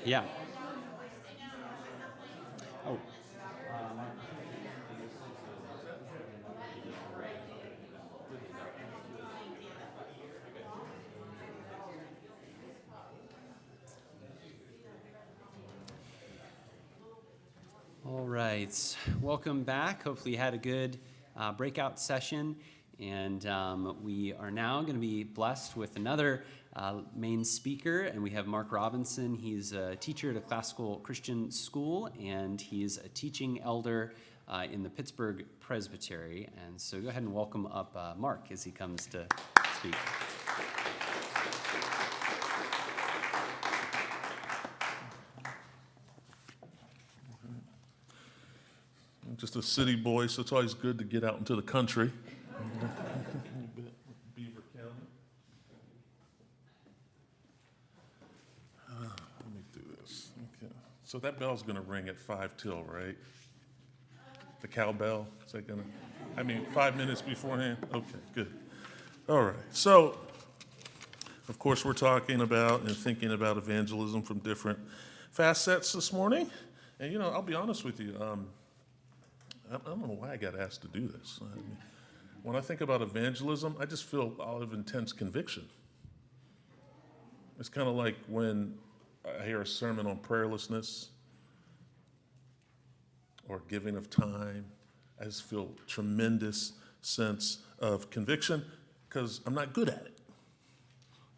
Yeah. Oh. All right. Welcome back. Hopefully you had a good breakout session. And we are now going to be blessed with another main speaker. And we have Mark Robinson. He's a teacher at a classical Christian school, and he's a teaching elder in the Pittsburgh Presbytery. And so go ahead and welcome up Mark as he comes to speak. I'm just a city boy, so it's always good to get out into the country. Beaver County. Let me do this. Okay. So that bell's going to ring at 5 till, right? The cowbell? Is that going to? 5 minutes beforehand? Okay, good. All right. So, of course, we're talking about and thinking about evangelism from different facets this morning. And, I'll be honest with you. I don't know why I got asked to do this. When I think about evangelism, I just feel all of intense conviction. It's kind of like when I hear a sermon on prayerlessness or giving of time. I just feel tremendous sense of conviction because I'm not good at it.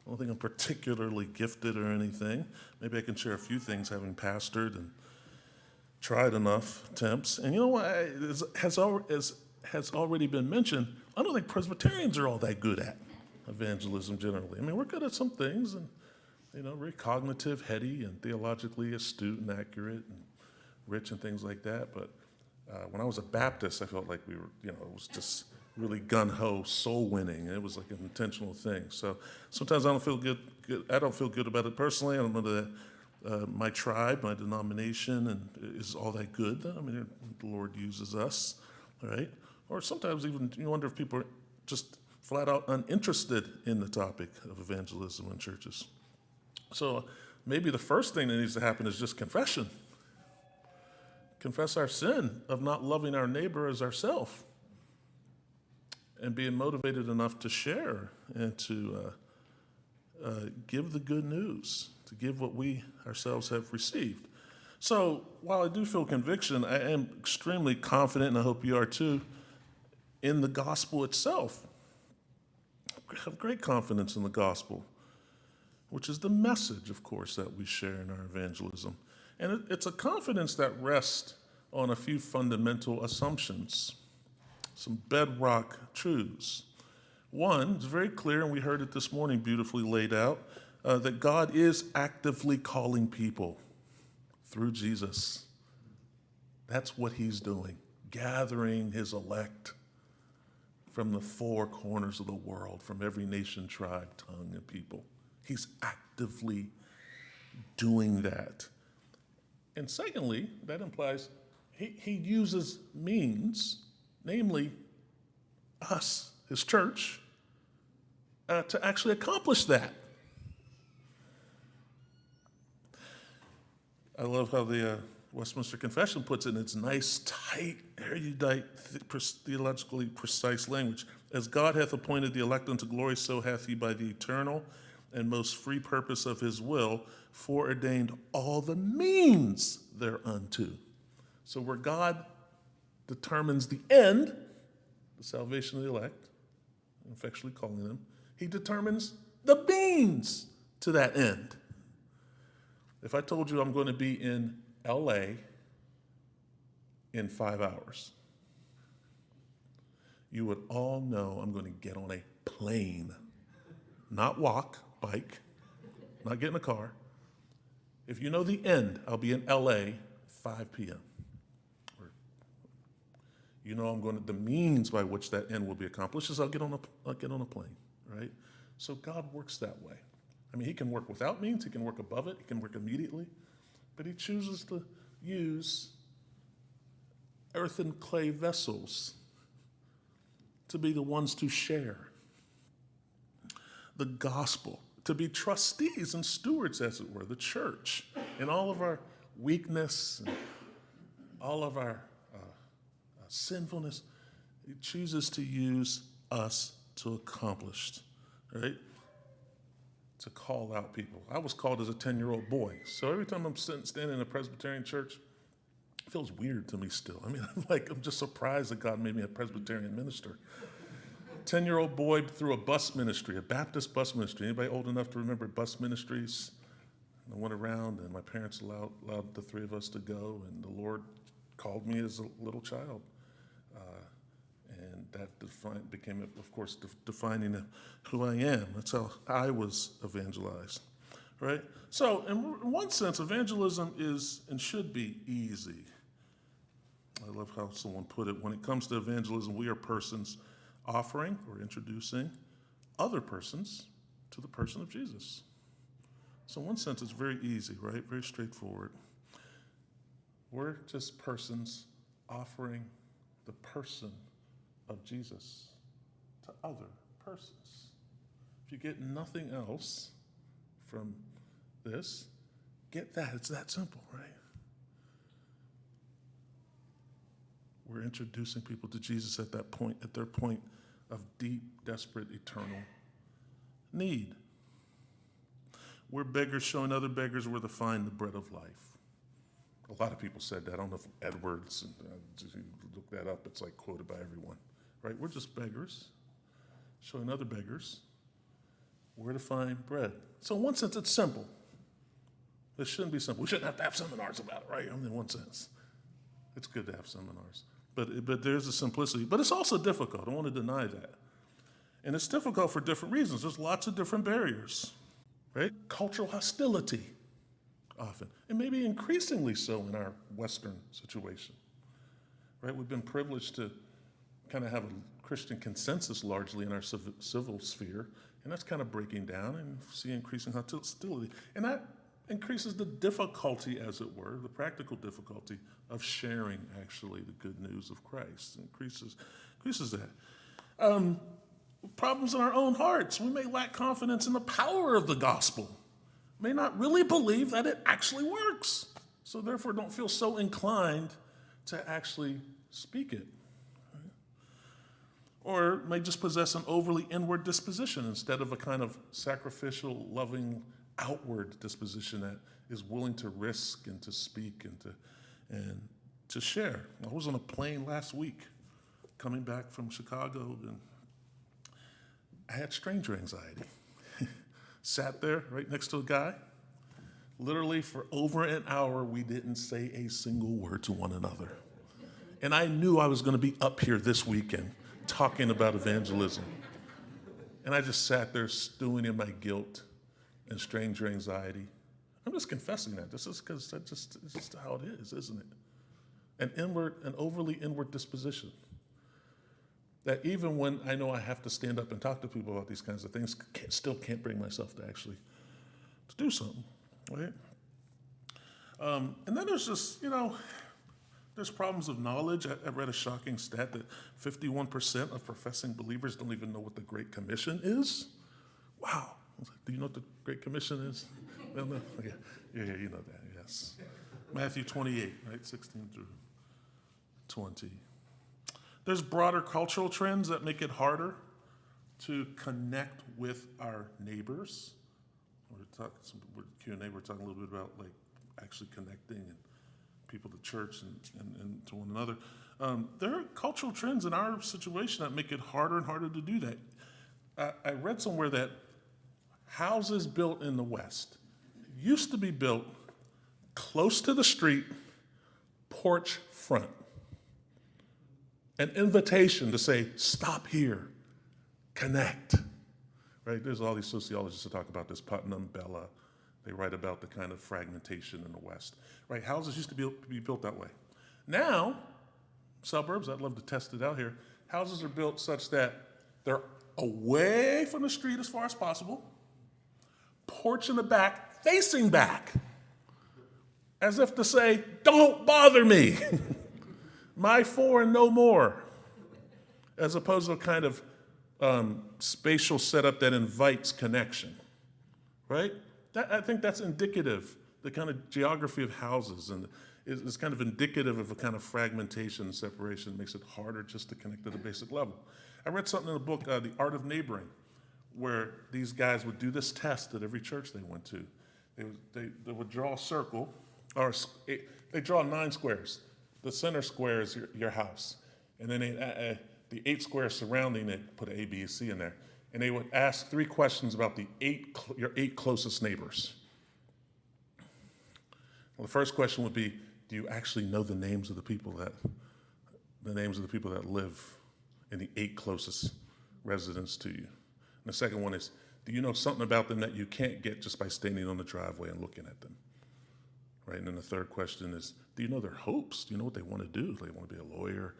I don't think I'm particularly gifted or anything. Maybe I can share a few things having pastored and tried enough attempts. And you know what, as has already been mentioned, I don't think Presbyterians are all that good at evangelism generally. We're good at some things and, very cognitive, heady, and theologically astute and accurate and rich and things like that. But when I was a Baptist, I felt like we were, it was just really gung-ho, soul winning. It was like an intentional thing. So sometimes I don't feel good. I don't feel good about it personally. I don't know that my tribe, my denomination, and is all that good. The Lord uses us, right? Or sometimes even you wonder if people are just flat out uninterested in the topic of evangelism in churches. So maybe the first thing that needs to happen is just confession. Confess our sin of not loving our neighbor as ourselves and being motivated enough to share and to give the good news, to give what we ourselves have received. So while I do feel conviction, I am extremely confident, and I hope you are too, in the gospel itself. I have great confidence in the gospel, which is the message, of course, that we share in our evangelism. And it's a confidence that rests on a few fundamental assumptions, some bedrock truths. One, it's very clear, and we heard it this morning beautifully laid out, that God is actively calling people through Jesus. That's what he's doing, gathering his elect from the four corners of the world, from every nation, tribe, tongue, and people. He's actively doing that. And secondly, that implies he uses means, namely us, his church, to actually accomplish that. I love how the Westminster Confession puts it in its nice, tight, erudite, theologically precise language. As God hath appointed the elect unto glory, so hath he by the eternal and most free purpose of his will foreordained all the means thereunto. So where God determines the end, the salvation of the elect, effectually calling them, he determines the means to that end. If I told you I'm going to be in LA in 5 hours, you would all know I'm going to get on a plane, not walk, bike, not get in a car. If you know the end, I'll be in LA 5 p.m. You know the means by which that end will be accomplished is I'll get on a plane, right? So God works that way. He can work without means, he can work above it, he can work immediately, but he chooses to use earth and clay vessels to be the ones to share the gospel, to be trustees and stewards, as it were, the church, in all of our weakness, and all of our sinfulness, he chooses to use us to accomplish, right? To call out people. I was called as a 10-year-old boy. So every time I'm standing in a Presbyterian church, it feels weird to me still. I mean, I'm just surprised that God made me a Presbyterian minister. 10-year-old boy through a bus ministry, a Baptist bus ministry. Anybody old enough to remember bus ministries? I went around, and my parents allowed the three of us to go, and the Lord called me as a little child. And that became, of course, defining who I am. That's how I was evangelized, right? So in one sense, evangelism is and should be easy. I love how someone put it. When it comes to evangelism, we are persons offering or introducing other persons to the person of Jesus. So in one sense, it's very easy, right? Very straightforward. We're just persons offering the person of Jesus to other persons. If you get nothing else from this, get that. It's that simple, right? We're introducing people to Jesus at that point, at their point of deep, desperate, eternal need. We're beggars showing other beggars where to find the bread of life. A lot of people said that. I don't know if Edwards, if you look that up, it's like quoted by everyone. Right? We're just beggars, showing other beggars where to find bread. So in one sense, it's simple. It shouldn't be simple. We shouldn't have to have seminars about it, right? I mean, in one sense. It's good to have seminars. But there's a simplicity. But it's also difficult. I don't want to deny that. And it's difficult for different reasons. There's lots of different barriers, right? Cultural hostility, often. And maybe increasingly so in our Western situation, right? We've been privileged to kind of have a Christian consensus largely in our civil sphere, and that's kind of breaking down, and see increasing hostility. And that increases the difficulty, as it were, the practical difficulty of sharing actually the good news of Christ. It increases that. Problems in our own hearts. We may lack confidence in the power of the gospel, may not really believe that it actually works, so therefore don't feel so inclined to actually speak it. Or may just possess an overly inward disposition instead of a kind of sacrificial, loving, outward disposition that is willing to risk and to speak and to share. I was on a plane last week coming back from Chicago, and I had stranger anxiety. Sat there right next to a guy. Literally for over an hour, we didn't say a single word to one another. And I knew I was going to be up here this weekend talking about evangelism. And I just sat there stewing in my guilt and stranger anxiety. I'm just confessing that. This is because it's just how it is, isn't it? An overly inward disposition. That even when I know I have to stand up and talk to people about these kinds of things, still can't bring myself to actually to do something, right? And then there's just, there's problems of knowledge. I read a shocking stat that 51% of professing believers don't even know what the Great Commission is. Wow. I was like, do you know what the Great Commission is? No. Yeah, you know that, yes. Matthew 28, right, 16 through 20. There's broader cultural trends that make it harder to connect with our neighbors. We're Q&A, we're talking a little bit about like actually connecting and people to church and to one another. There are cultural trends in our situation that make it harder and harder to do that. I read somewhere that houses built in the West used to be built close to the street, porch front. An invitation to say, stop here, connect. Right? There's all these sociologists that talk about this, Putnam, Bella. They write about the kind of fragmentation in the West. Right? Houses used to be built that way. Now, suburbs, I'd love to test it out here, houses are built such that they're away from the street as far as possible, porch in the back, facing back, as if to say, don't bother me. My four and no more, as opposed to a kind of spatial setup that invites connection, right? I think that's indicative the kind of geography of houses, and it's kind of indicative of a kind of fragmentation and separation. It makes it harder just to connect at a basic level. I read something in the book, The Art of Neighboring, where these guys would do this test at every church they went to. They would draw a circle, or they draw 9 squares. The center square is your house. And then the 8 squares surrounding it, put A, B, C in there. And they would ask 3 questions about your 8 closest neighbors. Well, the first question would be, do you actually know the names of the people that live in the 8 closest residents to you? And the second one is, do you know something about them that you can't get just by standing on the driveway and looking at them? Right? And then the third question is, do you know their hopes? Do you know what they want to do? Do they want to be a lawyer?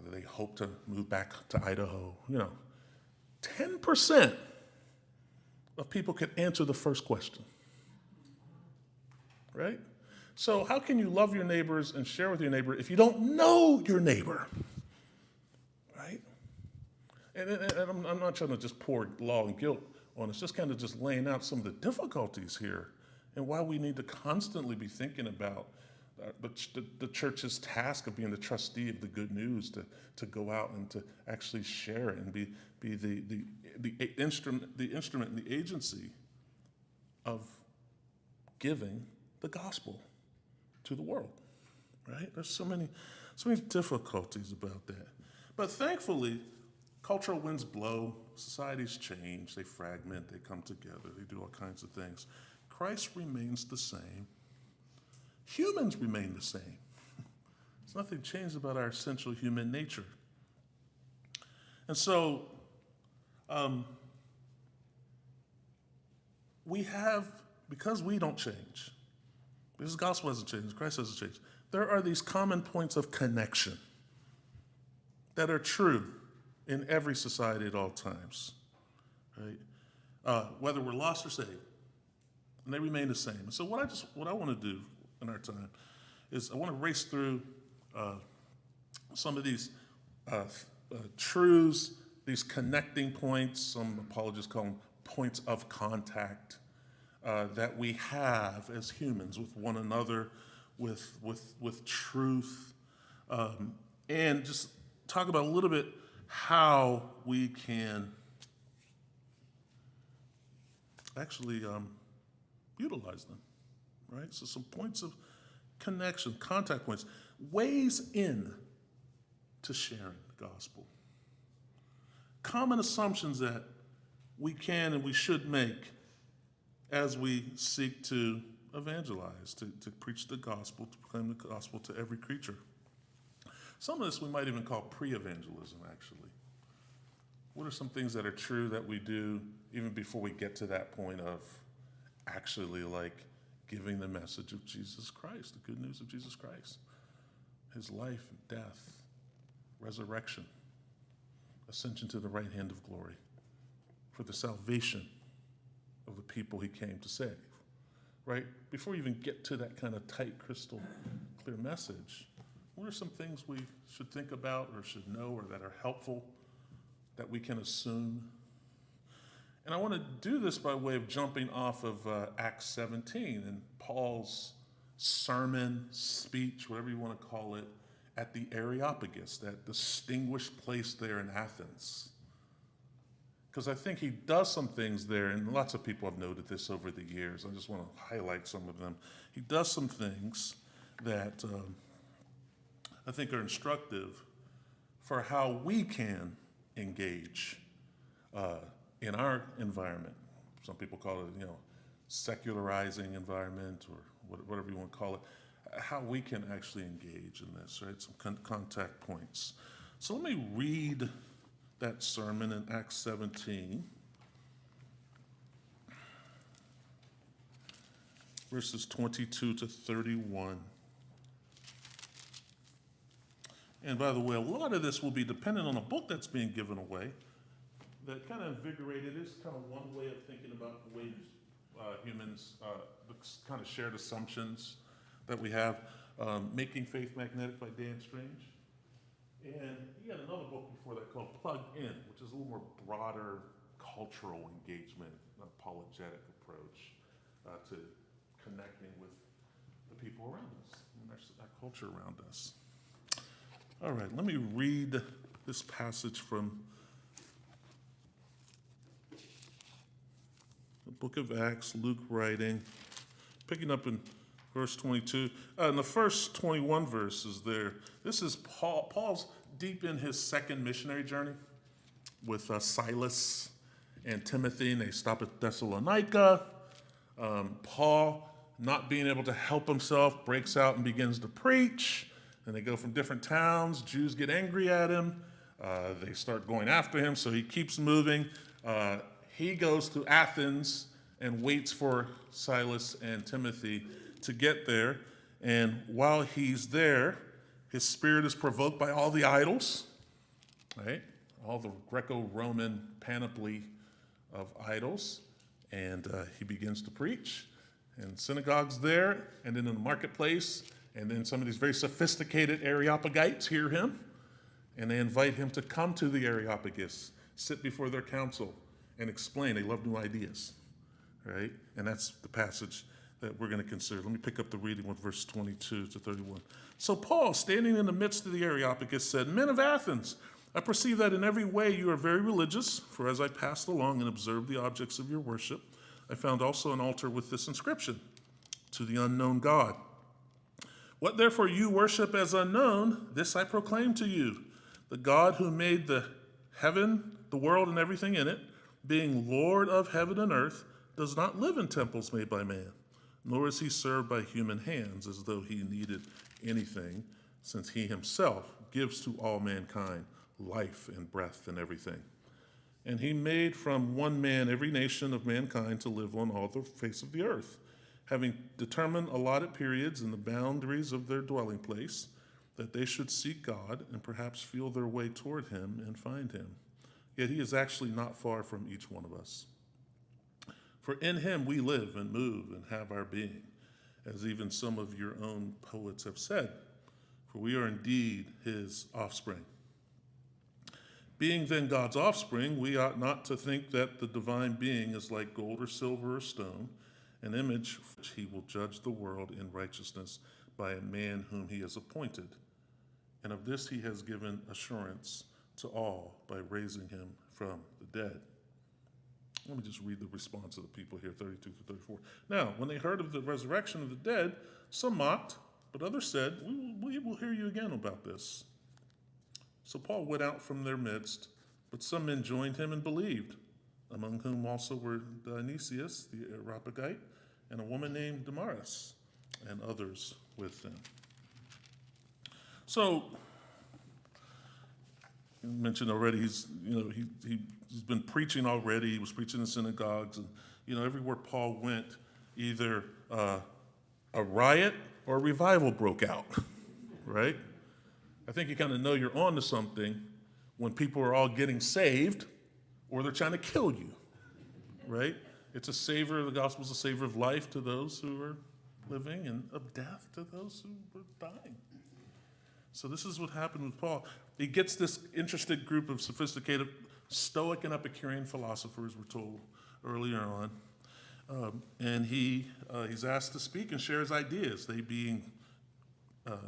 Do they hope to move back to Idaho? 10% of people could answer the first question. Right? So how can you love your neighbors and share with your neighbor if you don't know your neighbor? Right? And I'm not trying to just pour law and guilt on us, just kind of just laying out some of the difficulties here and why we need to constantly be thinking about the church's task of being the trustee of the good news, to go out and to actually share it and be the instrument and the agency of giving the gospel to the world. Right? There's so many difficulties about that. But thankfully, cultural winds blow, societies change, they fragment, they come together, they do all kinds of things. Christ remains the same. Humans remain the same. There's nothing changed about our essential human nature. And so, because we don't change, because the gospel hasn't changed, Christ hasn't changed, there are these common points of connection that are true in every society at all times, right? Whether we're lost or saved, and they remain the same. And so what I want to do in our time is I want to race through some of these truths, these connecting points. Some apologists call them points of contact that we have as humans with one another, with truth, and just talk about a little bit how we can actually utilize them, right? So some points of connection, contact points, ways in to sharing the gospel. Common assumptions that we can and we should make as we seek to evangelize, to preach the gospel, to proclaim the gospel to every creature. Some of this we might even call pre-evangelism, actually. What are some things that are true that we do even before we get to that point of actually giving the message of Jesus Christ, the good news of Jesus Christ, his life, death, resurrection, ascension to the right hand of glory, for the salvation of the people he came to save, right? Before you even get to that kind of tight, crystal clear message, what are some things we should think about or should know or that are helpful that we can assume? And I want to do this by way of jumping off of Acts 17 and Paul's sermon, speech, whatever you want to call it, at the Areopagus, that distinguished place there in Athens. Because I think he does some things there, and lots of people have noted this over the years. I just want to highlight some of them. He does some things that I think are instructive for how we can engage in our environment. Some people call it, secularizing environment or whatever you want to call it. How we can actually engage in this, right? Some contact points. So let me read that sermon in Acts 17, verses 22 to 31. And by the way, a lot of this will be dependent on a book that's being given away that kind of invigorated. It is kind of one way of thinking about the way humans, the kind of shared assumptions that we have. Making Faith Magnetic by Dan Strange. And he had another book before that called Plug In, which is a little more broader cultural engagement, apologetic approach to connecting with the people around us and our culture around us. All right, let me read this passage from the book of Acts, Luke writing, picking up in verse 22. In the first 21 verses there, this is Paul's deep in his second missionary journey with Silas and Timothy, and they stop at Thessalonica. Paul, not being able to help himself, breaks out and begins to preach. And they go from different towns. Jews get angry at him. They start going after him, so he keeps moving. He goes to Athens and waits for Silas and Timothy to get there. And while he's there, his spirit is provoked by all the idols, right? All the Greco-Roman panoply of idols. And he begins to preach. And synagogues there, and then in the marketplace, and then some of these very sophisticated Areopagites hear him, and they invite him to come to the Areopagus, sit before their council, and explain. They love new ideas, right? And that's the passage that we're going to consider. Let me pick up the reading with verse 22 to 31. So Paul, standing in the midst of the Areopagus, said, "Men of Athens, I perceive that in every way you are very religious, for as I passed along and observed the objects of your worship, I found also an altar with this inscription, to the unknown God. What therefore you worship as unknown, this I proclaim to you. The God who made the heaven, the world, and everything in it, being Lord of heaven and earth, does not live in temples made by man, nor is he served by human hands as though he needed anything, since he himself gives to all mankind life and breath and everything. And he made from one man every nation of mankind to live on all the face of the earth, having determined allotted periods and the boundaries of their dwelling place, that they should seek God and perhaps feel their way toward him and find him. Yet he is actually not far from each one of us. For in him we live and move and have our being, as even some of your own poets have said, for we are indeed his offspring. Being then God's offspring, we ought not to think that the divine being is like gold or silver or stone, an image which he will judge the world in righteousness by a man whom he has appointed. And of this he has given assurance to all by raising him from the dead." Let me just read the response of the people here, 32 to 34. "Now, when they heard of the resurrection of the dead, some mocked, but others said, we will hear you again about this." So Paul went out from their midst, but some men joined him and believed, among whom also were Dionysius the Areopagite, and a woman named Damaris, and others with them. So, you mentioned already, he's been preaching already. He was preaching in synagogues, and everywhere Paul went, either a riot or a revival broke out, right? I think you kind of know you're on to something when people are all getting saved or they're trying to kill you, right? It's a savor, the gospel's a savor of life to those who are living and of death to those who are dying. So this is what happened with Paul. He gets this interested group of sophisticated Stoic and Epicurean philosophers, we're told earlier on. And he's asked to speak and share his ideas, they being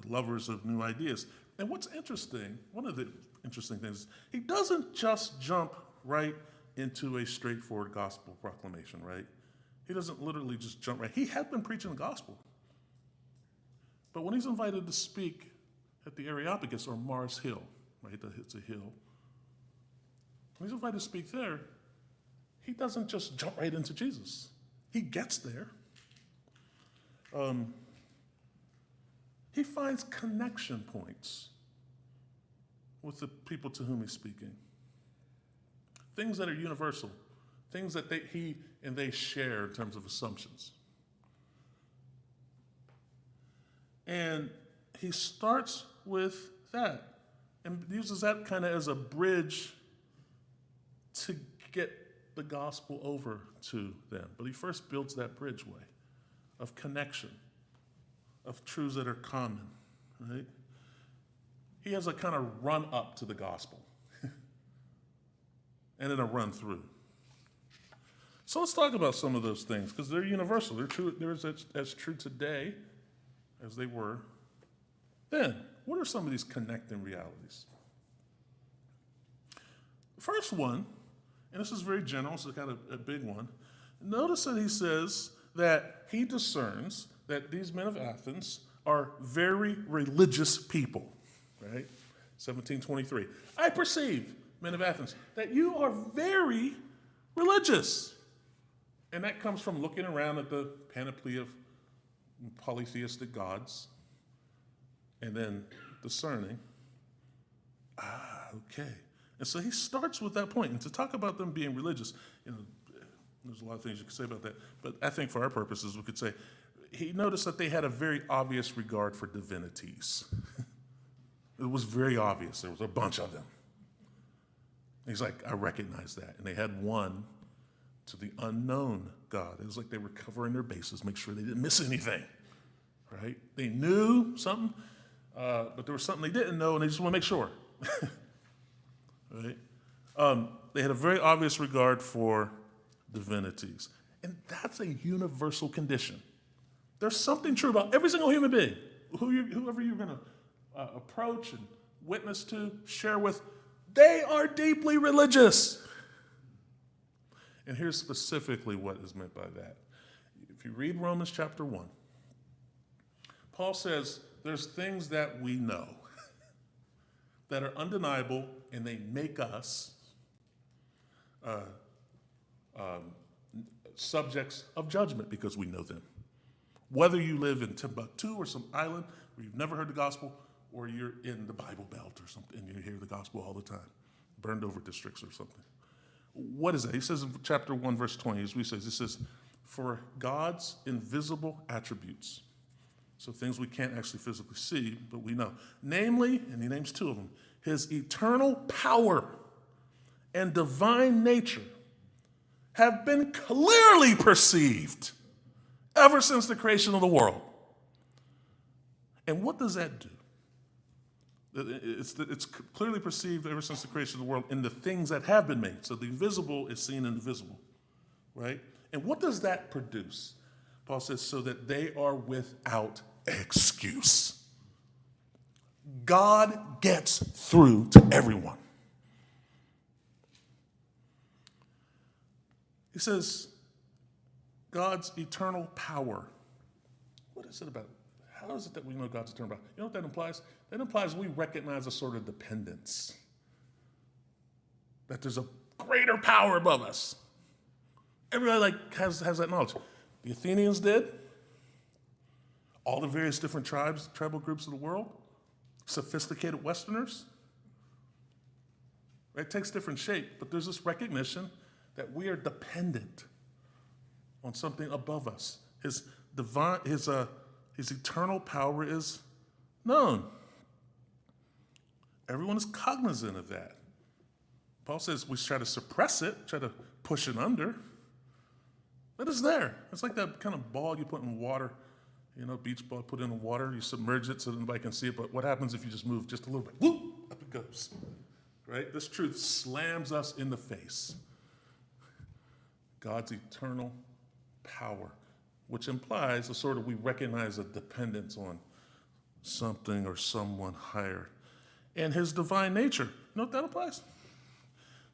lovers of new ideas. And what's interesting, one of the interesting things, he doesn't just jump right into a straightforward gospel proclamation, right? He doesn't literally just jump right. He had been preaching the gospel. But when he's invited to speak at the Areopagus, or Mars Hill, right? It's a hill. When he's invited to speak there, he doesn't just jump right into Jesus. He gets there. He finds connection points with the people to whom he's speaking. Things that are universal, things that he and they share in terms of assumptions. And he starts with that and uses that kind of as a bridge to get the gospel over to them. But he first builds that bridgeway of connection, of truths that are common, right? He has a kind of run up to the gospel and then a run through. So let's talk about some of those things, because they're universal. They're true. They're as true today as they were then. What are some of these connecting realities? First one, and this is very general, so it's kind of a big one. Notice that he says that he discerns that these men of Athens are very religious people, right? 1723. I perceive, men of Athens, that you are very religious. And that comes from looking around at the panoply of polytheistic gods and then discerning, okay. And so he starts with that point. And to talk about them being religious, there's a lot of things you could say about that. But I think for our purposes, we could say, he noticed that they had a very obvious regard for divinities. It was very obvious. There was a bunch of them. He's like, I recognize that. And they had one to the unknown God. It was like they were covering their bases, make sure they didn't miss anything, right? They knew something, but there was something they didn't know, and they just want to make sure, right? They had a very obvious regard for divinities, and that's a universal condition. There's something true about every single human being, whoever you're going to approach and witness to, share with, they are deeply religious. And here's specifically what is meant by that. If you read Romans chapter 1, Paul says there's things that we know that are undeniable, and they make us subjects of judgment because we know them. Whether you live in Timbuktu or some island where you've never heard the gospel, or you're in the Bible Belt or something, and you hear the gospel all the time, burned over districts or something. What is that? He says in chapter 1, verse 20, as we say, he says, for God's invisible attributes, so things we can't actually physically see, but we know, namely, and he names two of them, his eternal power and divine nature have been clearly perceived ever since the creation of the world. And what does that do? It's clearly perceived ever since the creation of the world in the things that have been made. So the invisible is seen in the visible, right? And what does that produce? Paul says, so that they are without excuse. God gets through to everyone. He says, God's eternal power. What is it about? How is it that we know God's eternal power? You know what that implies? That implies we recognize a sort of dependence. That there's a greater power above us. Everybody has that knowledge. The Athenians did. All the various different tribal groups of the world. Sophisticated Westerners. It takes different shape, but there's this recognition that we are dependent on something above us. His eternal power is known. Everyone is cognizant of that. Paul says we try to suppress it, try to push it under, but it's there. It's like that kind of ball you put in water, beach ball, put in the water, you submerge it so that nobody can see it, but what happens if you just move just a little bit? Whoop, up it goes, right? This truth slams us in the face. God's eternal power, which implies we recognize a dependence on something or someone higher. And his divine nature. You know what that implies?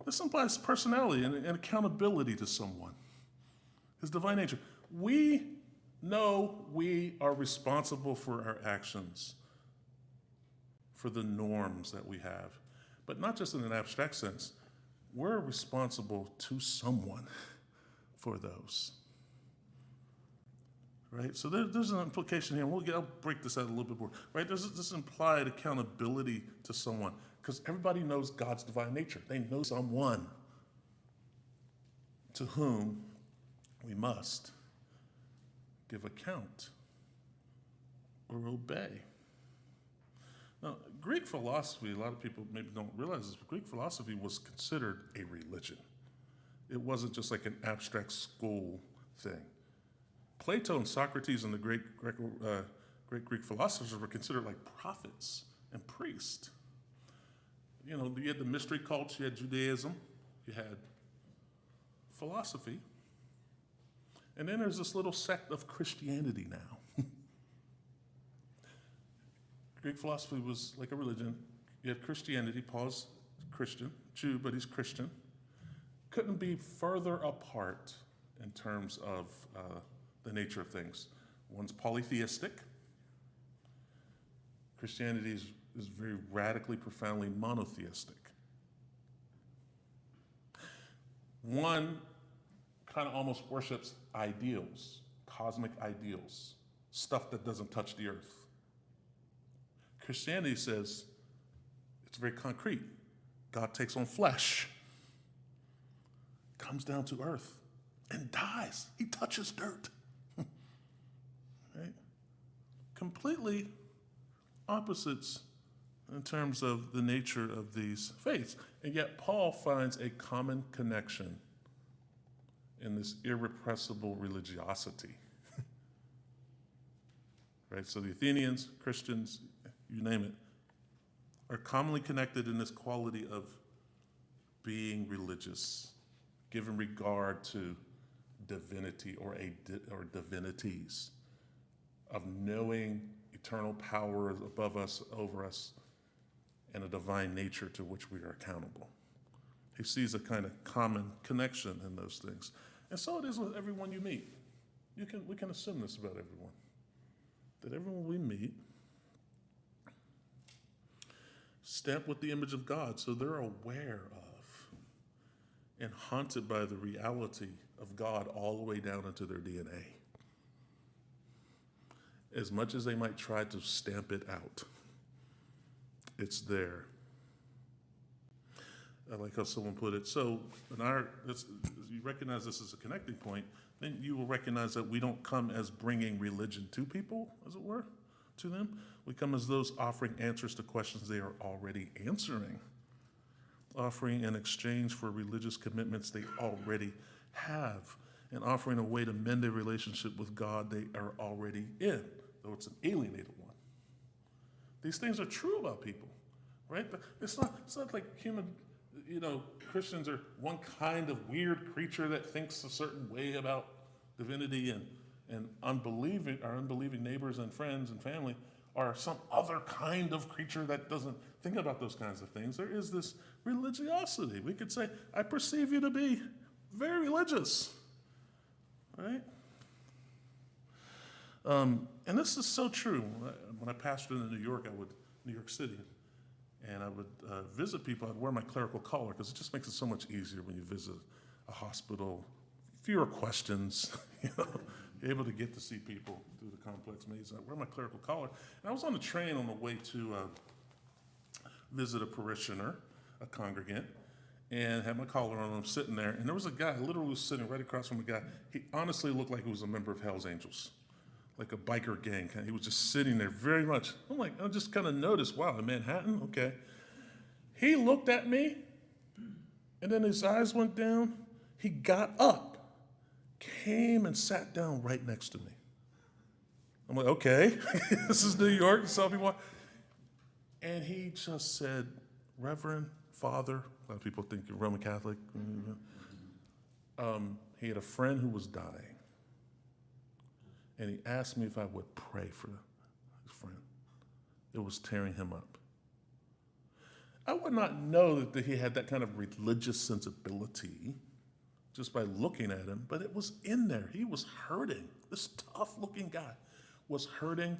This implies personality and accountability to someone. His divine nature. We know we are responsible for our actions, for the norms that we have. But not just in an abstract sense. We're responsible to someone for those. Right? So there's an implication here. I'll break this out a little bit more. Right? There's this implied accountability to someone because everybody knows God's divine nature. They know someone to whom we must give account or obey. Now, Greek philosophy, a lot of people maybe don't realize this, but Greek philosophy was considered a religion. It wasn't just like an abstract school thing. Plato and Socrates and the great Greek philosophers were considered like prophets and priests. You had the mystery cults, you had Judaism, you had philosophy, And then there's this little sect of Christianity now. Greek philosophy was like a religion. You had Christianity, Paul's Christian, Jew, but he's Christian. Couldn't be further apart in terms of the nature of things. One's polytheistic. Christianity is very radically, profoundly monotheistic. One kind of almost worships ideals, cosmic ideals, stuff that doesn't touch the earth. Christianity says it's very concrete. God takes on flesh, comes down to earth, and dies. He touches dirt. Right? Completely opposites in terms of the nature of these faiths. And yet Paul finds a common connection in this irrepressible religiosity. Right? So the Athenians, Christians, you name it, are commonly connected in this quality of being religious, giving regard to divinity or divinities, of knowing eternal power above us, over us, and a divine nature to which we are accountable. He sees a kind of common connection in those things. And so it is with everyone you meet. We can assume this about everyone, that everyone we meet stamped with the image of God, so they're aware of and haunted by the reality of God all the way down into their DNA. As much as they might try to stamp it out, it's there. I like how someone put it. So, you recognize this as a connecting point, then you will recognize that we don't come as bringing religion to people, as it were, to them. We come as those offering answers to questions they are already answering, offering in exchange for religious commitments they already have, and offering a way to mend a relationship with God they are already in, though it's an alienated one. These things are true about people, right? It's not like human, Christians are one kind of weird creature that thinks a certain way about divinity, and our unbelieving neighbors and friends and family are some other kind of creature that doesn't think about those kinds of things. There is this religiosity. We could say, I perceive you to be very religious, right? And this is so true. When I pastored in New York City, and I would visit people, I'd wear my clerical collar because it just makes it so much easier when you visit a hospital. Fewer questions, you're able to get to see people through the complex maze. I wear my clerical collar. And I was on the train on the way to visit a parishioner, a congregant, and had my collar on. I'm sitting there, and there was a guy literally was sitting right across from a guy. He honestly looked like he was a member of Hell's Angels, like a biker gang. He was just sitting there very much. I just kind of noticed, wow, in Manhattan? Okay. He looked at me, and then his eyes went down. He got up, came and sat down right next to me. I'm like, okay, this is New York, some people. And he just said, Reverend, Father, a lot of people think you're Roman Catholic. He had a friend who was dying. And he asked me if I would pray for his friend. It was tearing him up. I would not know that he had that kind of religious sensibility just by looking at him, but it was in there. He was hurting. This tough-looking guy was hurting,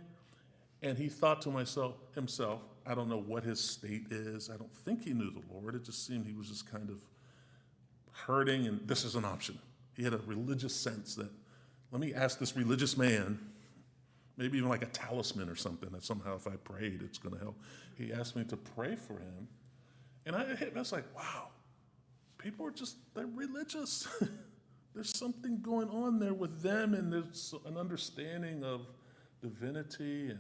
and he thought to himself, I don't know what his state is. I don't think he knew the Lord. It just seemed he was just kind of hurting, and this is an option. He had a religious sense that, let me ask this religious man, maybe even like a talisman or something, that somehow if I prayed, it's going to help. He asked me to pray for him, and I was like, wow. People they're religious. There's something going on there with them, and there's an understanding of divinity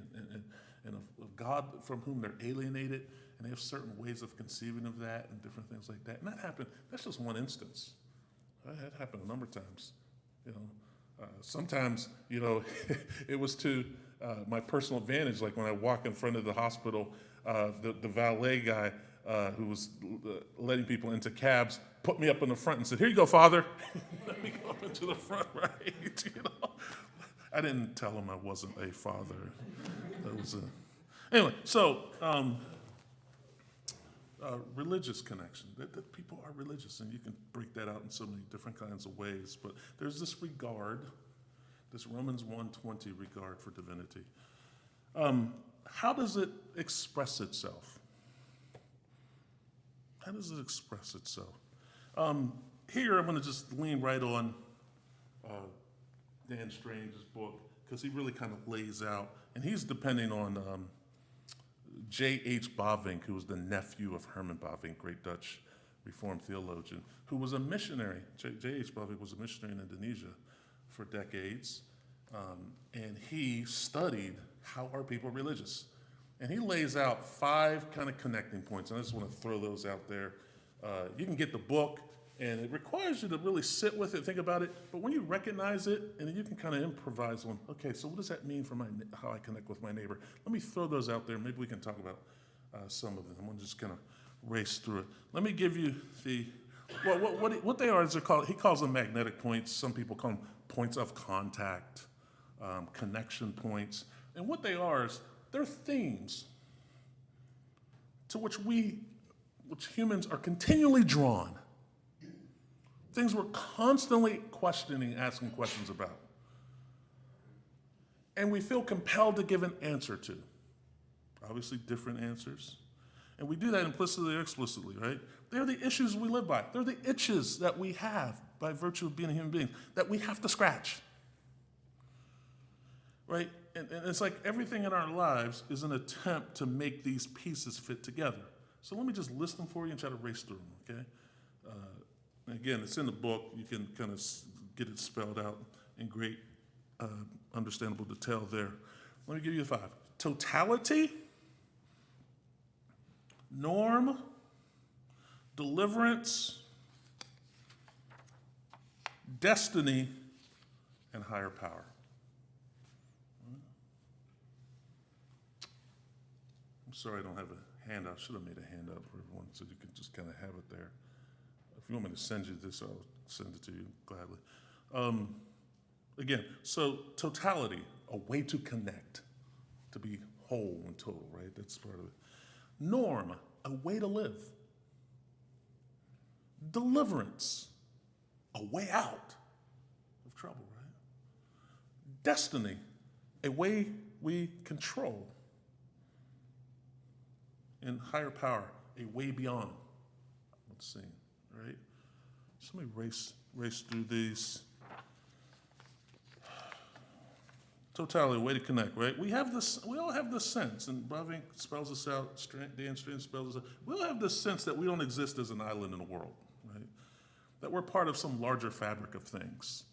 and of God from whom they're alienated, and they have certain ways of conceiving of that and different things like that. And that happened, that's just one instance. That happened a number of times. Sometimes, it was to my personal advantage, like when I walk in front of the hospital, the valet guy who was letting people into cabs put me up in the front and said, "Here you go, Father." Let me go up into the front, right? You know? I didn't tell him I wasn't a father. That was anyway. So religious connection. That people are religious, and you can break that out in so many different kinds of ways. But there's this regard, this Romans 1:20 regard for divinity. How does it express itself? How does it express itself? Here, I'm going to just lean right on Dan Strange's book, because he really kind of lays out, and he's depending on J.H. Bavinck, who was the nephew of Herman Bavinck, great Dutch Reformed theologian, who was a missionary. J.H. Bavinck was a missionary in Indonesia for decades, and he studied how are people religious. And he lays out 5 kind of connecting points, and I just want to throw those out there. You can get the book, and it requires you to really sit with it, think about it, but when you recognize it, and then you can kind of improvise on, okay, so what does that mean for how I connect with my neighbor? Let me throw those out there. Maybe we can talk about some of them. I'm going to just kind of race through it. Let me give you what they are is he calls them magnetic points. Some people call them points of contact, connection points. And what they are is they're themes to which humans are continually drawn. Things we're constantly questioning, asking questions about. And we feel compelled to give an answer to. Obviously, different answers. And we do that implicitly or explicitly, right? They're the issues we live by. They're the itches that we have by virtue of being a human being that we have to scratch. Right? And it's like everything in our lives is an attempt to make these pieces fit together. So let me just list them for you and try to race through them, okay? Again, it's in the book. You can kind of get it spelled out in great, understandable detail there. Let me give you 5. Totality, norm, deliverance, destiny, and higher power. I'm sorry I don't have a handout. Should have made a handout for everyone so you could just kind of have it there. If you want me to send you this, I'll send it to you gladly. Again, so totality, a way to connect, to be whole and total, right? That's part of it. Norm, a way to live. Deliverance, a way out of trouble, right? Destiny, a way we control. And higher power, a way beyond what's seen. Right? So let me race through these. Totality, way to connect, right? We all have this sense, and Bavinck spells this out, Dan Strange spells this out. We all have this sense that we don't exist as an island in the world, right? That we're part of some larger fabric of things.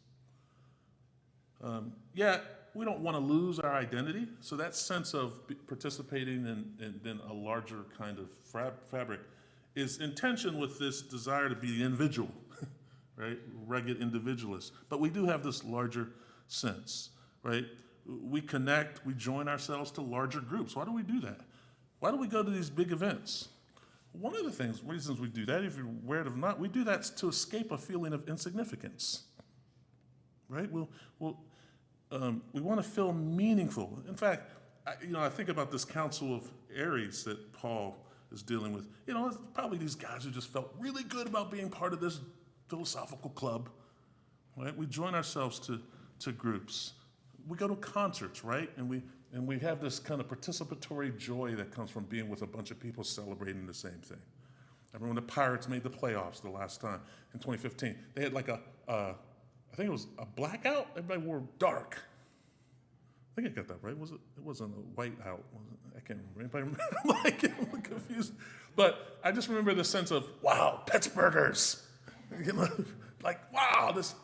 Yet, we don't want to lose our identity, so that sense of participating in a larger kind of fabric is in tension with this desire to be the individual, right? Rugged individualist. But we do have this larger sense, right? We connect, we join ourselves to larger groups. Why do we do that? Why do we go to these big events? One of the reasons we do that, if you're aware of it or not, we do that to escape a feeling of insignificance, right? We want to feel meaningful. In fact, I think about this council of Aries that Paul is dealing with. It's probably these guys who just felt really good about being part of this philosophical club, right? We join ourselves to groups. We go to concerts, right? And we have this kind of participatory joy that comes from being with a bunch of people celebrating the same thing. I remember when the Pirates made the playoffs the last time in 2015. They had like I think it was a blackout. Everybody wore dark. I think I got that right. Was it? It wasn't a white out. Was it? I can't remember. Anybody remember? I'm confused. But I just remember the sense of, wow, Pittsburghers. Wow, this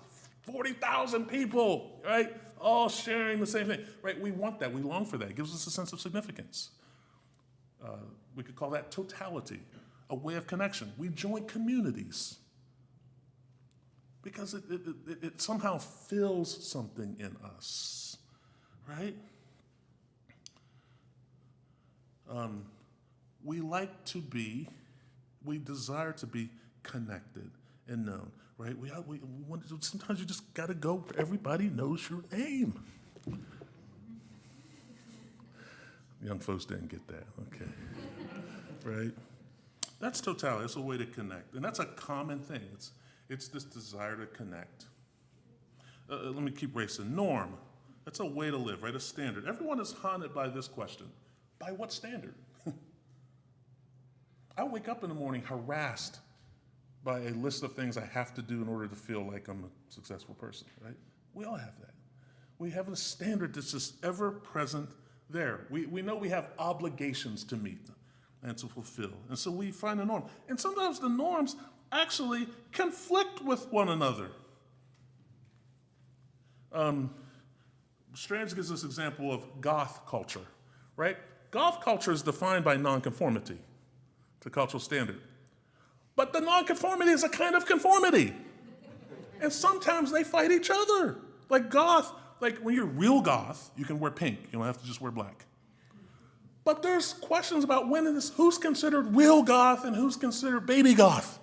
40,000 people, right? All sharing the same thing, right? We want that. We long for that. It gives us a sense of significance. We could call that totality, a way of connection. We join communities because it somehow fills something in us, right? We like to be we desire to be connected and known, right? We want to, sometimes you just got to go where everybody knows your name. Young folks didn't get that, okay. Right? That's totality. It's a way to connect. And that's a common thing. It's this desire to connect. Let me keep racing. Norm. That's a way to live, right? A standard. Everyone is haunted by this question. By what standard? I wake up in the morning harassed by a list of things I have to do in order to feel like I'm a successful person, right? We all have that. We have a standard that's just ever present there. We know we have obligations to meet and to fulfill. And so we find a norm. And sometimes the norms actually conflict with one another. Strange gives this example of goth culture, right? Goth culture is defined by nonconformity to cultural standard. But the nonconformity is a kind of conformity. And sometimes they fight each other. Like goth, like when you're real goth, you can wear pink. You don't have to just wear black. But there's questions about who's considered real goth and who's considered baby goth,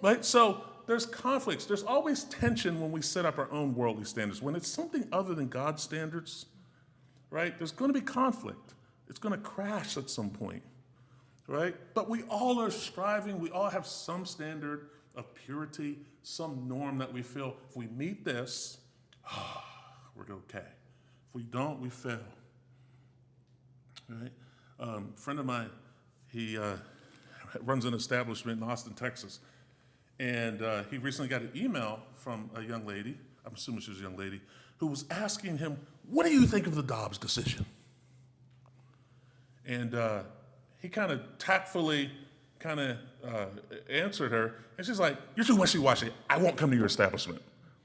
right? So there's conflicts. There's always tension when we set up our own worldly standards. When it's something other than God's standards, right? There's going to be conflict. It's going to crash at some point, right? But we all are striving. We all have some standard of purity, some norm that we feel if we meet this, we're okay. If we don't, we fail. Right? A friend of mine, he runs an establishment in Austin, Texas, and he recently got an email from a young lady, I'm assuming she was a young lady, who was asking him, what do you think of the Dobbs decision? And he kind of tactfully answered her, and she's like, you're too wishy-washy, I won't come to your establishment.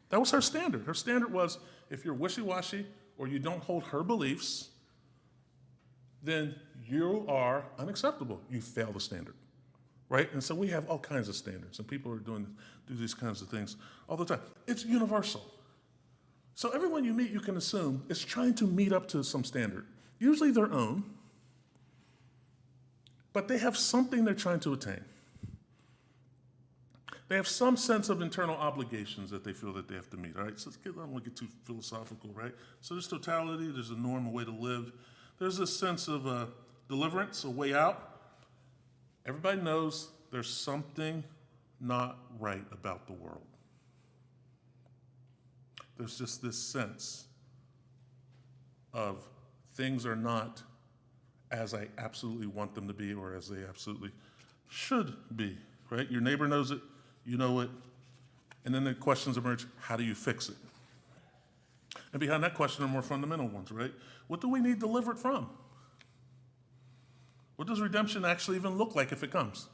That was her standard. Her standard was, if you're wishy-washy or you don't hold her beliefs, then you are unacceptable. You fail the standard, right? And so we have all kinds of standards, and people are do these kinds of things all the time. It's universal. So everyone you meet, you can assume, is trying to meet up to some standard, usually their own, but they have something they're trying to attain. They have some sense of internal obligations that they feel that they have to meet, all right? So I don't want to get too philosophical, right? So there's totality, there's a norm, a way to live. There's this sense of deliverance, a way out. Everybody knows there's something not right about the world. There's just this sense of things are not as I absolutely want them to be or as they absolutely should be, right? Your neighbor knows it, you know it, and then the questions emerge, how do you fix it? And behind that question are more fundamental ones, right? What do we need delivered from? What does redemption actually even look like if it comes?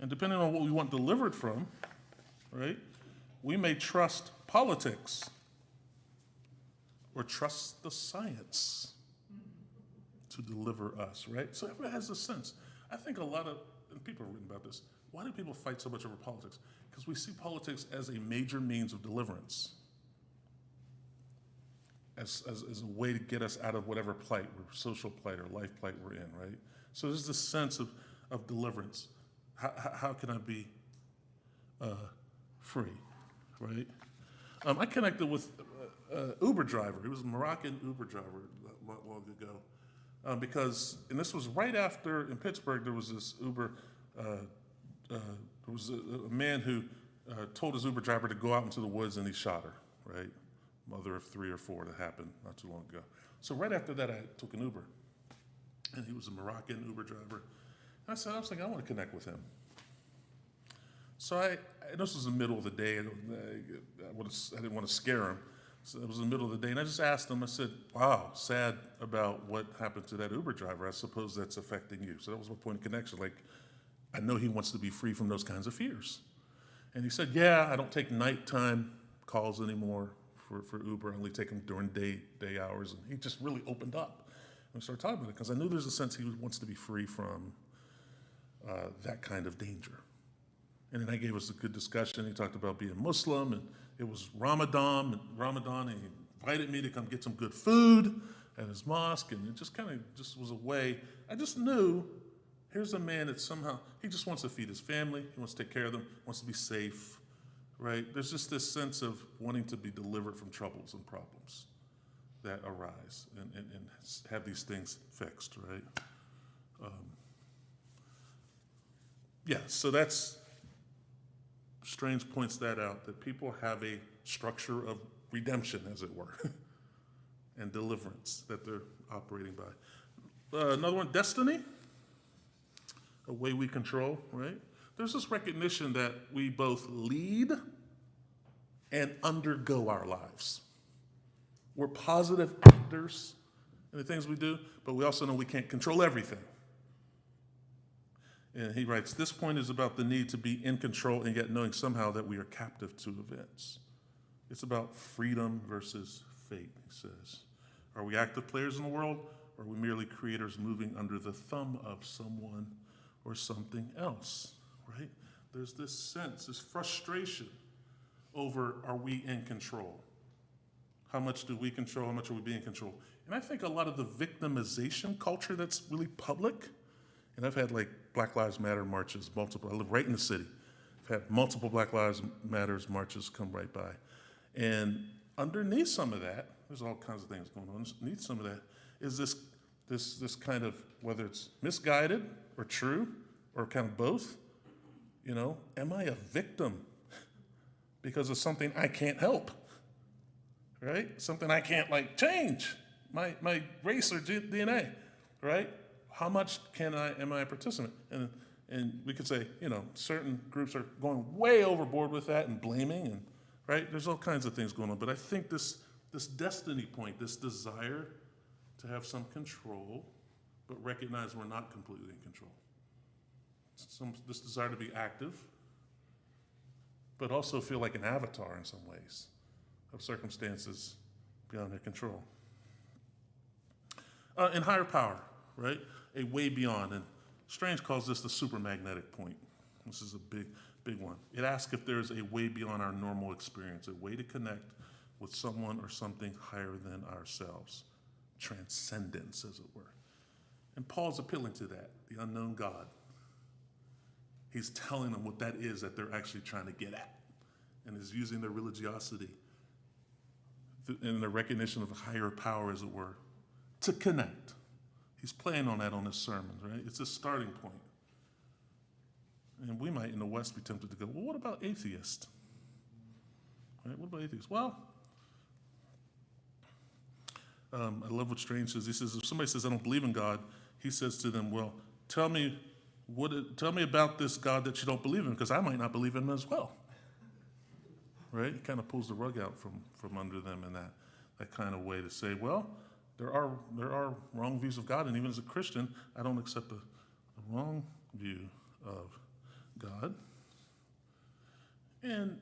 And depending on what we want delivered from, right, we may trust politics or trust the science to deliver us, right? So everybody has this sense. I think a lot of, and people have written about this, why do people fight so much over politics? Because we see politics as a major means of deliverance. As a way to get us out of whatever plight, social plight or life plight we're in, right? So there's this sense of deliverance. How can I be free, right? I connected with an Uber driver. He was a Moroccan Uber driver long ago. Because, and this was right after, in Pittsburgh, there was this Uber, there was a man who told his Uber driver to go out into the woods and he shot her, right? Mother of 3 or 4 that happened not too long ago. So right after that, I took an Uber, and he was a Moroccan Uber driver. And I was thinking, I want to connect with him. So this was the middle of the day, and I didn't want to scare him. So it was the middle of the day, and I just asked him, I said, wow, sad about what happened to that Uber driver. I suppose that's affecting you. So that was my point of connection. Like, I know he wants to be free from those kinds of fears. And he said, yeah, I don't take nighttime calls anymore for Uber. I only take them during day hours. And he just really opened up. And we started talking about it because I knew there's a sense he wants to be free from that kind of danger. And then I gave us a good discussion. He talked about being Muslim, and it was Ramadan, and he invited me to come get some good food at his mosque, and it just kind of just was a way. I just knew Here's a man that somehow, he just wants to feed his family, he wants to take care of them, wants to be safe, right? There's just this sense of wanting to be delivered from troubles and problems that arise and have these things fixed, right? So that's, Strange points that out, that people have a structure of redemption, as it were, and deliverance that they're operating by. Another one, destiny, a way we control, right? There's this recognition that we both lead and undergo our lives. We're positive actors in the things we do, but we also know we can't control everything. And he writes, this point is about the need to be in control and yet knowing somehow that we are captive to events. It's about freedom versus fate, he says. Are we active players in the world, or are we merely creators moving under the thumb of someone or something else, right? There's this sense, this frustration over, are we in control? How much do we control? How much are we being controlled? And I think a lot of the victimization culture that's really public, and I've had like Black Lives Matter marches, multiple. I live right in the city. I've had multiple Black Lives Matters marches come right by. And underneath some of that, there's all kinds of things going on. Underneath some of that is this kind of, whether it's misguided or true or kind of both, am I a victim because of something I can't help, right? Something I can't change, my race or DNA, right? How much am I a participant? And we could say, certain groups are going way overboard with that and blaming, and right? There's all kinds of things going on. But I think this destiny point, this desire to have some control, but recognize we're not completely in control. This desire to be active, but also feel like an avatar in some ways of circumstances beyond their control. And higher power, right? A way beyond. And Strange calls this the supermagnetic point. This is a big one. It asks if there's a way beyond our normal experience, a way to connect with someone or something higher than ourselves. Transcendence, as it were. And Paul's appealing to that, the unknown God. He's telling them what that is that they're actually trying to get at, and is using their religiosity and their recognition of a higher power, as it were, to connect. He's playing on that on his sermons, right? It's a starting point. And we might in the West be tempted to go, well, what about atheists? Right? What about atheists? Well, I love what Strange says. He says, if somebody says, I don't believe in God, he says to them, well, tell me about this God that you don't believe in, because I might not believe in him as well. Right? He kind of pulls the rug out from under them in that kind of way to say, well, there are wrong views of God, and even as a Christian, I don't accept a wrong view of God. And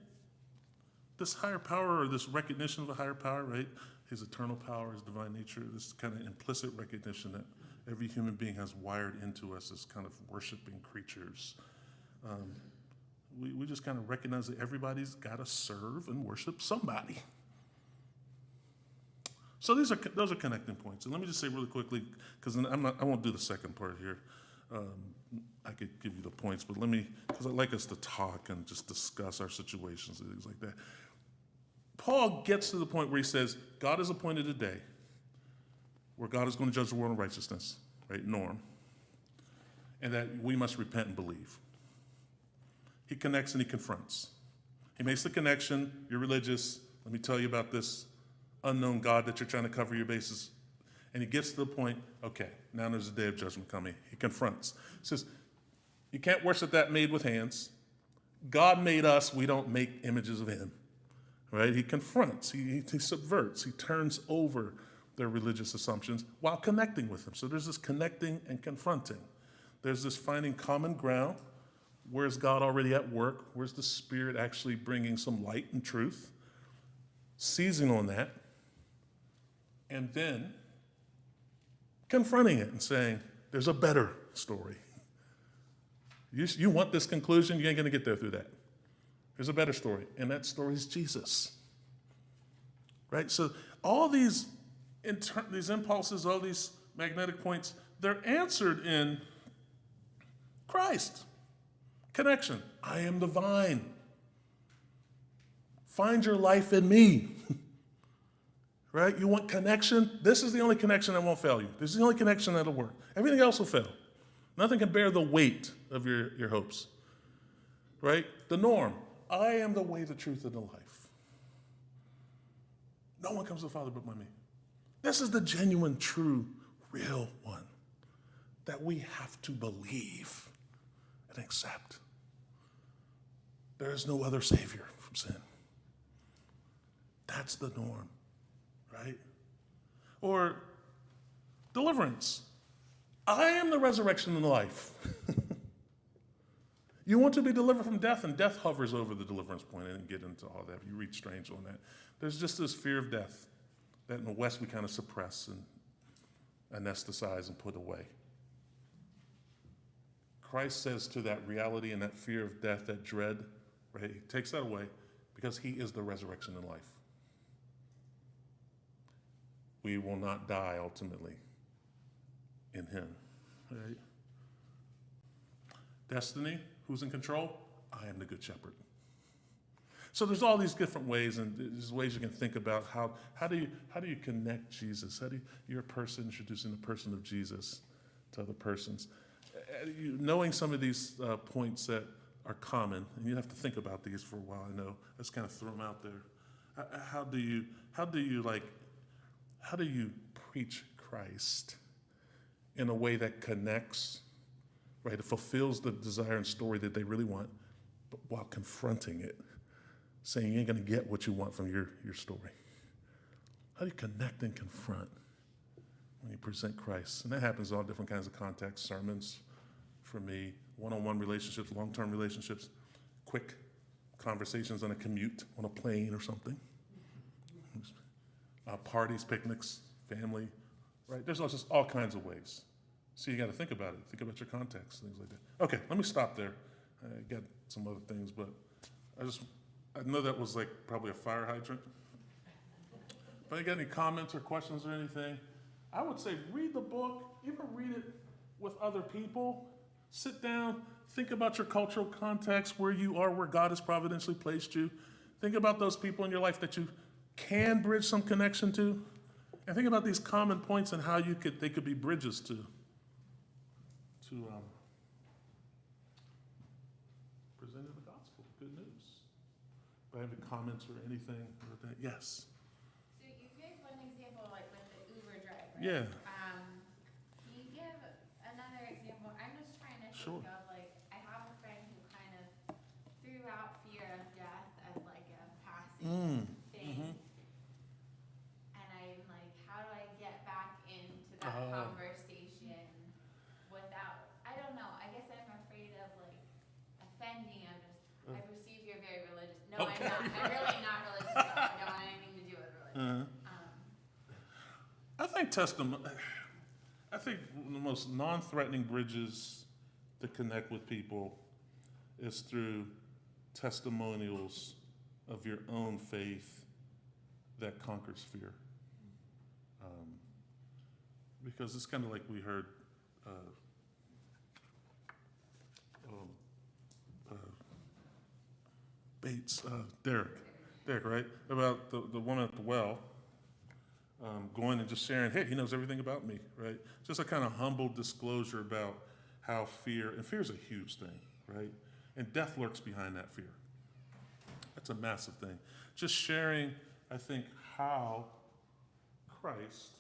this higher power, or this recognition of a higher power, right? His eternal power, his divine nature, this kind of implicit recognition that every human being has wired into us as kind of worshiping creatures. We just kind of recognize that everybody's got to serve and worship somebody. So those are connecting points. And let me just say really quickly, because I won't do the second part here. I could give you the points, but because I'd like us to talk and just discuss our situations and things like that. Paul gets to the point where he says, God has appointed a day where God is going to judge the world in righteousness, right? Norm. And that we must repent and believe. He connects and he confronts. He makes the connection. You're religious. Let me tell you about this unknown God that you're trying to cover your bases. And he gets to the point, okay, now there's a day of judgment coming. He confronts. He says, you can't worship that made with hands. God made us. We don't make images of him. Right? He confronts. He subverts. He turns over their religious assumptions while connecting with them. So there's this connecting and confronting. There's this finding common ground. Where's God already at work? Where's the Spirit actually bringing some light and truth? Seizing on that. And then confronting it and saying, there's a better story. You want this conclusion, you ain't going to get there through that. There's a better story, and that story is Jesus. Right? So all these impulses, all these magnetic points, they're answered in Christ. Connection. I am the vine. Find your life in me. Right? You want connection? This is the only connection that won't fail you. This is the only connection that'll work. Everything else will fail. Nothing can bear the weight of your hopes. Right? The norm. I am the way, the truth, and the life. No one comes to the Father but by me. This is the genuine, true, real one that we have to believe and accept. There is no other Savior from sin. That's the norm, right? Or deliverance. I am the resurrection and the life. You want to be delivered from death, and death hovers over the deliverance point. I didn't get into all that. You read Strange on that. There's just this fear of death that in the West we kind of suppress and anesthetize and put away. Christ says to that reality and that fear of death, that dread, right? He takes that away because he is the resurrection and life. We will not die ultimately in him, right? Destiny, who's in control? I am the good shepherd. So there's all these different ways, and there's ways you can think about how do you connect Jesus? You're a person introducing the person of Jesus to other persons. Knowing some of these points that are common, and you have to think about these for a while. I know, let's kind of throw them out there. How do you preach Christ in a way that connects, right? It fulfills the desire and story that they really want, but while confronting it, saying you ain't going to get what you want from your story. How do you connect and confront when you present Christ? And that happens in all different kinds of contexts, sermons, for me, one-on-one relationships, long-term relationships, quick conversations on a commute, on a plane or something. Parties, picnics, family, right? There's just all kinds of ways. So you got to think about it. Think about your context, things like that. Okay, let me stop there. I got some other things, but I know that was like probably a fire hydrant. But you got any comments or questions or anything? I would say read the book, even read it with other people. Sit down, think about your cultural context, where you are, where God has providentially placed you. Think about those people in your life that you can bridge some connection to. And think about these common points and how they could be bridges to presenting the gospel, good news. Do I have any comments or anything with that? Yes. So you gave one example, like with the Uber driver. Yeah. Can you give another example? I'm just trying to Sure. think of, like, I have a friend who kind of threw out fear of death as like a passing thing. And I'm like, how do I get back into that conversation without, I don't know, I guess I'm afraid of like offending. I perceive you're very religious. No, Okay. I'm not. I'm really not religious at all. I don't want anything to do with religion. I think the most non-threatening bridges to connect with people is through testimonials of your own faith that conquers fear. Because it's kind of like we heard Derek, right? About the woman at the well going and just sharing, hey, he knows everything about me, right? Just a kind of humble disclosure about how fear is a huge thing, right? And death lurks behind that fear. That's a massive thing. Just sharing, I think, how Christ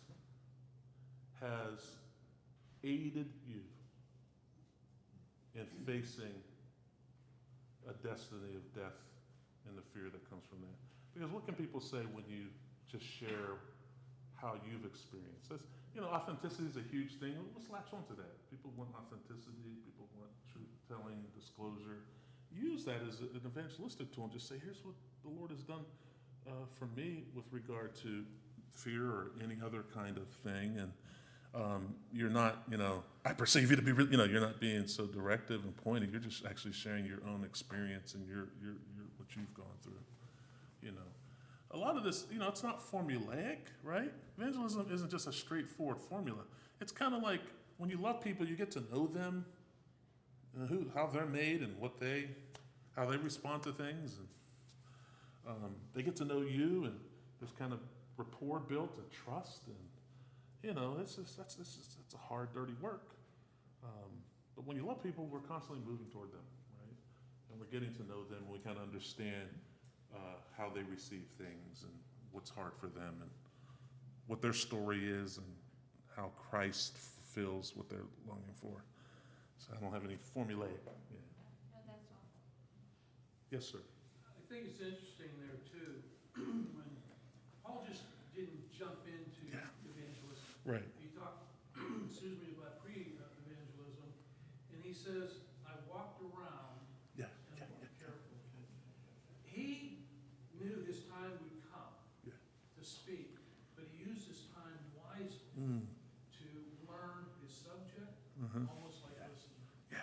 has aided you in facing a destiny of death and the fear that comes from that. Because what can people say when you just share how you've experienced? That's, authenticity is a huge thing. Let's latch onto that. People want authenticity. People want truth-telling, disclosure. Use that as an evangelistic tool and just say, here's what the Lord has done for me with regard to fear or any other kind of thing. And you're not, I perceive you to be, you're not being so directive and pointed. You're just actually sharing your own experience and your what you've gone through. A lot of this, it's not formulaic, right? Evangelism isn't just a straightforward formula. It's kind of like when you love people, you get to know them. and how they're made and how they respond to things. And they get to know you, and there's kind of rapport built and trust. And, that's a hard, dirty work. But when you love people, we're constantly moving toward them, right? And we're getting to know them, and we kind of understand how they receive things and what's hard for them and what their story is and how Christ fulfills what they're longing for. So I don't have any formulaic. Yeah. No, that's all. Yes, sir. I think it's interesting there too, when Paul just didn't jump into evangelism. Right. He talked, about pre-evangelism, and he says, I walked around Yeah. and I was careful. He knew his time would come to speak, but he used his time wisely to learn his subject, almost like listening. Yeah.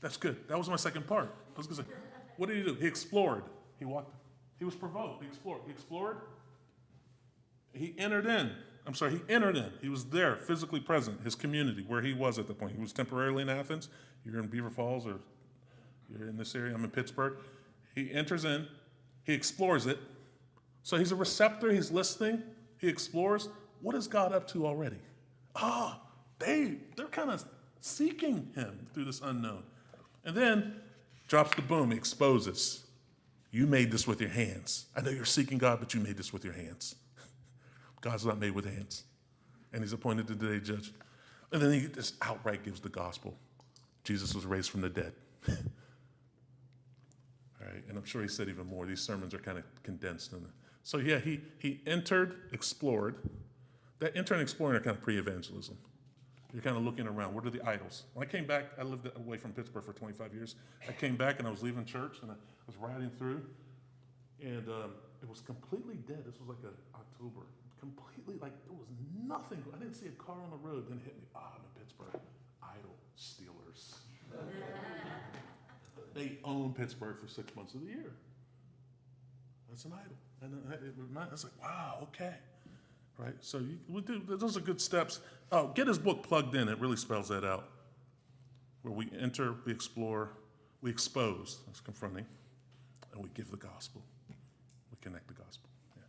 That's good. That was my second part. I was going to say, what did he do? He explored. He walked. He was provoked. He explored. He entered in. He entered in. He was there, physically present, his community, where he was at the point. He was temporarily in Athens. You're in Beaver Falls, or you're in this area. I'm in Pittsburgh. He enters in. He explores it. So he's a receptor. He's listening. He explores. What is God up to already? They're kind of seeking him through this unknown. And then drops the boom. He exposes. You made this with your hands. I know you're seeking God, but you made this with your hands. God's not made with hands. And he's appointed the day judge. And then he just outright gives the gospel. Jesus was raised from the dead. All right, and I'm sure he said even more. These sermons are kind of condensed. So yeah, he entered, explored. That enter and exploring are kind of pre-evangelism. You're kind of looking around. What are the idols? When I came back, I lived away from Pittsburgh for 25 years. I came back and I was leaving church and I was riding through, and it was completely dead. This was like October. Completely, like there was nothing. I didn't see a car on the road. Then it hit me. I'm in Pittsburgh. Idol stealers. They own Pittsburgh for 6 months of the year. That's an idol. And I was like, wow, okay. Right? So we do. Those are good steps. Get his book Plugged In. It really spells that out. Where we enter, we explore, we expose. That's confronting. And we give the gospel. We connect the gospel. Yeah.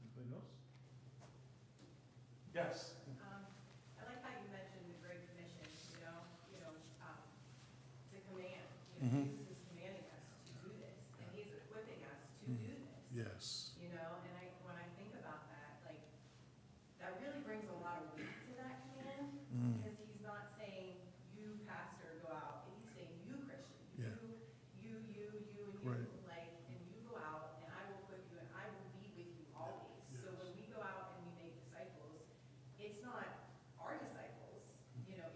Anything else? Yes. I like how you mentioned the Great Commission, it's a command. Jesus is commanding us to do this, and he's equipping us to do this. Yes. And when I think about that, like, that really brings a lot of weight to that command, because he's not saying, you, pastor, go out, he's saying, you, Christian, Yeah. you, and you, Right. like, and you go out, and I will equip you, and I will be with you always. So Yes. when we go out and we make disciples, it's not our disciples,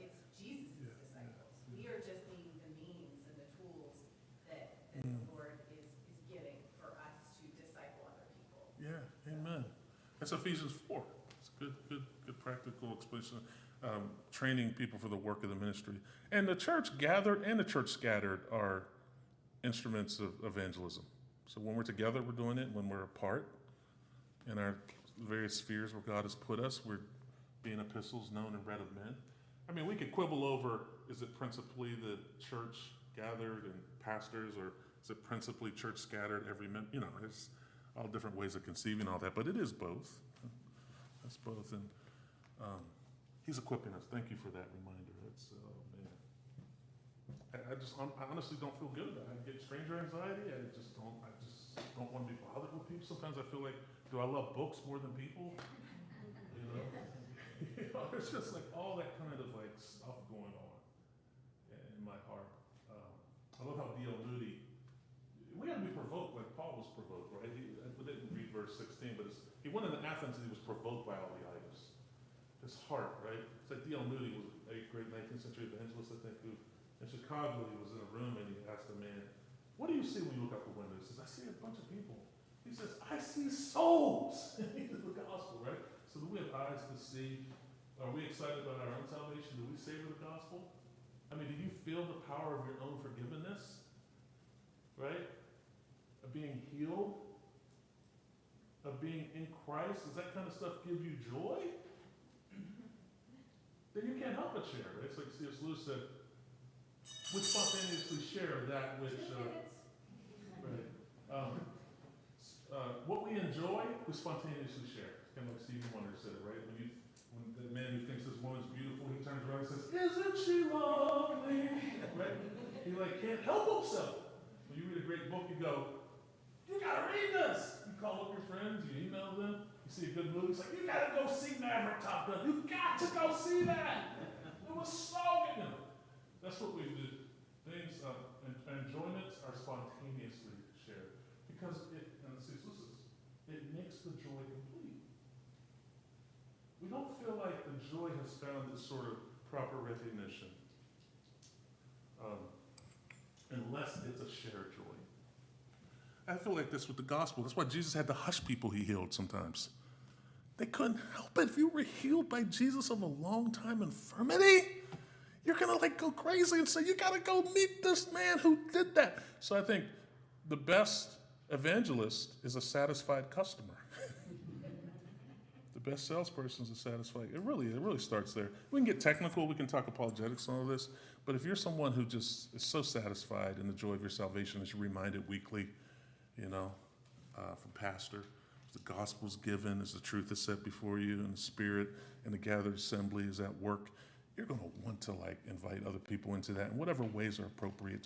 it's Jesus' Yeah, disciples. yeah. We are just being the means and the tools that the Lord is giving for us to disciple other people. Yeah. Amen. That's Ephesians 4. It's a good practical explanation. Training people for the work of the ministry. And the church gathered and the church scattered are instruments of evangelism. So when we're together, we're doing it. When we're apart in our various spheres where God has put us, we're being epistles known and read of men. I mean, we could quibble over, is it principally the church gathered and pastors, or is it principally church scattered, every man? There's all different ways of conceiving all that, but it is both. That's both. And he's equipping us. Thank you for that reminder. That's, man. I honestly don't feel good about it. I get stranger anxiety. I just don't want to be bothered with people. Sometimes I feel like, do I love books more than people? It's just like all that kind of like stuff going on in my heart. I love how D.L. Moody, we have to be provoked like Paul was provoked, right? We didn't read verse 16, but he went into Athens and he was provoked by all the idols. His heart, right? It's like D.L. Moody was a great 19th century evangelist, I think, who in Chicago, he was in a room and he asked a man, what do you see when you look out the window? He says, I see a bunch of people. He says, I see souls in the gospel, right? So do we have eyes to see? Are we excited about our own salvation? Do we savor the gospel? I mean, do you feel the power of your own forgiveness? Right? Of being healed? Of being in Christ? Does that kind of stuff give you joy? then you can't help but share, right? It's like C.S. Lewis said, we spontaneously share that which, what we enjoy, we spontaneously share. Kind of like Stevie Wonder said it, right? When the man who thinks this woman's beautiful, he turns around and says, "Isn't she lovely?" Right? He like can't help himself. When you read a great book, you go, "You gotta read this." You call up your friends, you email them. You see a good movie, it's like, "You gotta go see Maverick Top Gun. You got to go see that. It was so good." You know, that's what we do. Things, enjoyments are spontaneously shared because it makes the joy complete. We don't feel like the joy has found its sort of proper recognition unless it's a shared joy. I feel like this with the gospel. That's why Jesus had to hush people he healed sometimes. They couldn't help it. If you were healed by Jesus of a long time infirmity, you're going to like go crazy and say, "You got to go meet this man who did that." So I think the best evangelist is a satisfied customer. The best salesperson is a satisfied. It really starts there. We can get technical. We can talk apologetics and all this. But if you're someone who just is so satisfied in the joy of your salvation, as you're reminded weekly, from pastor, the gospel's given, as the truth is set before you, and the Spirit and the gathered assembly is at work, you're going to want to invite other people into that in whatever ways are appropriate